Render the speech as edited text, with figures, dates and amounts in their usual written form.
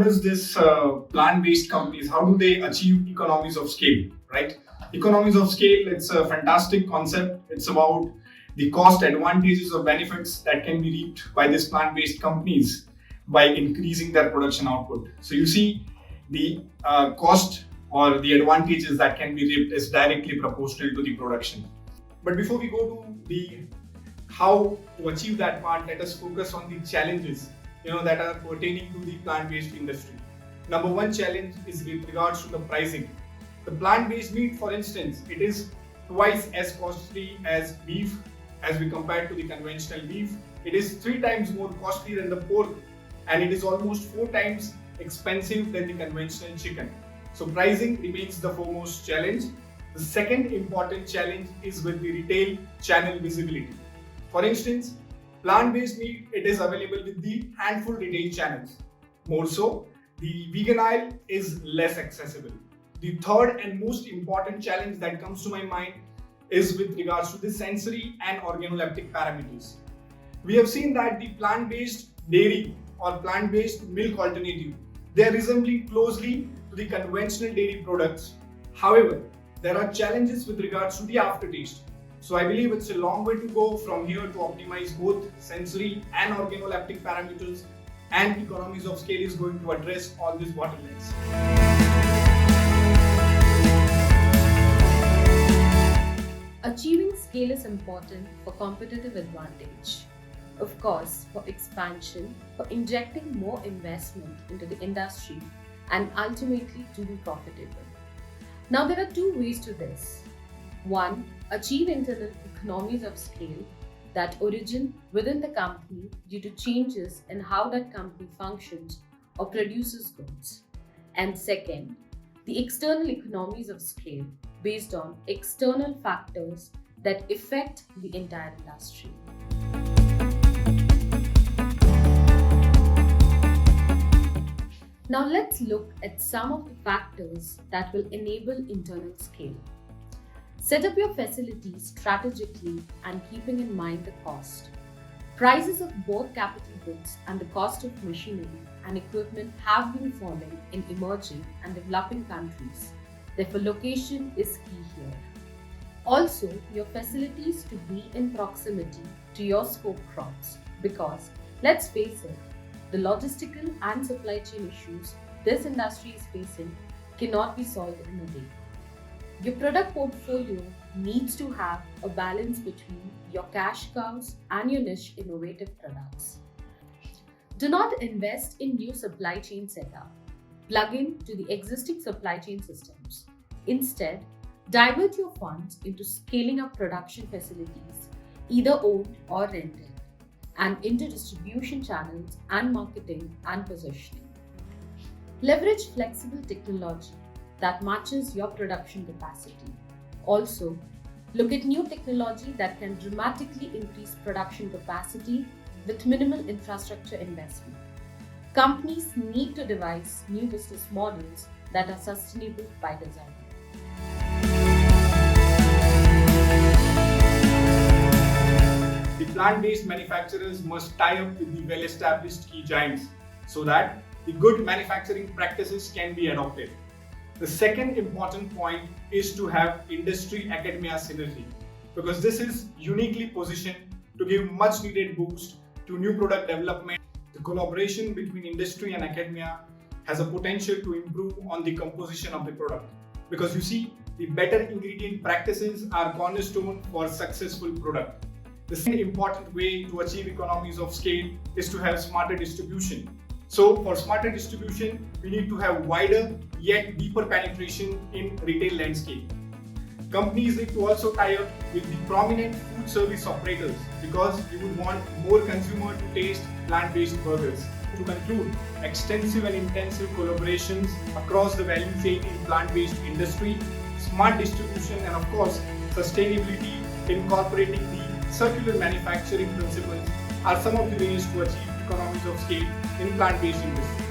does this plant-based companies, how do they achieve economies of scale, right? Economies of scale, it's a fantastic concept. It's about the cost advantages or benefits that can be reaped by these plant-based companies by increasing their production output. So you see the cost or the advantages that can be reaped is directly proportional to the production. But before we go to the how to achieve that part, let us focus on the challenges that are pertaining to the plant-based industry. Number one challenge is with regards to the pricing. The plant-based meat, for instance, it is twice as costly as beef as we compare to the conventional beef. It is 3 times more costly than the pork, and it is almost 4 times expensive than the conventional chicken. So pricing remains the foremost challenge. The second important challenge is with the retail channel visibility. For instance, plant-based meat, it is available with the handful retail channels. More so, the vegan aisle is less accessible. The third and most important challenge that comes to my mind is with regards to the sensory and organoleptic parameters. We have seen that the plant-based dairy or plant-based milk alternative, they are resembling closely to the conventional dairy products. However, there are challenges with regards to the aftertaste. So I believe it's a long way to go from here to optimize both sensory and organoleptic parameters, and economies of scale is going to address all these bottlenecks. Achieving scale is important for competitive advantage. Of course, for expansion, for injecting more investment into the industry, and ultimately to be profitable. Now there are 2 ways to this. 1. Achieve internal economies of scale that origin within the company due to changes in how that company functions or produces goods. And second, the external economies of scale based on external factors that affect the entire industry. Now let's look at some of the factors that will enable internal scale. Set up your facilities strategically and keeping in mind the cost. Prices of both capital goods and the cost of machinery and equipment have been falling in emerging and developing countries. Therefore, location is key here. Also, your facilities to be in proximity to your scope crops because, let's face it, the logistical and supply chain issues this industry is facing cannot be solved in a day. Your product portfolio needs to have a balance between your cash cows and your niche innovative products. Do not invest in new supply chain setup. Plug in to the existing supply chain systems. Instead, divert your funds into scaling up production facilities, either owned or rented, and into distribution channels and marketing and positioning. Leverage flexible technology that matches your production capacity. Also, look at new technology that can dramatically increase production capacity with minimal infrastructure investment. Companies need to devise new business models that are sustainable by design. The plant-based manufacturers must tie up with the well-established key giants so that the good manufacturing practices can be adopted. The second important point is to have industry-academia synergy because this is uniquely positioned to give much needed boost to new product development. The collaboration between industry and academia has a potential to improve on the composition of the product because you see, the better ingredient practices are cornerstone for successful product. The second important way to achieve economies of scale is to have smarter distribution. So for smarter distribution, we need to have wider yet deeper penetration in retail landscape. Companies need to also tie up with the prominent food service operators because we would want more consumers to taste plant-based burgers. To conclude, extensive and intensive collaborations across the value chain in plant-based industry, smart distribution, and of course, sustainability incorporating the circular manufacturing principles are some of the ways to achieve economies of scale in plant-based industry.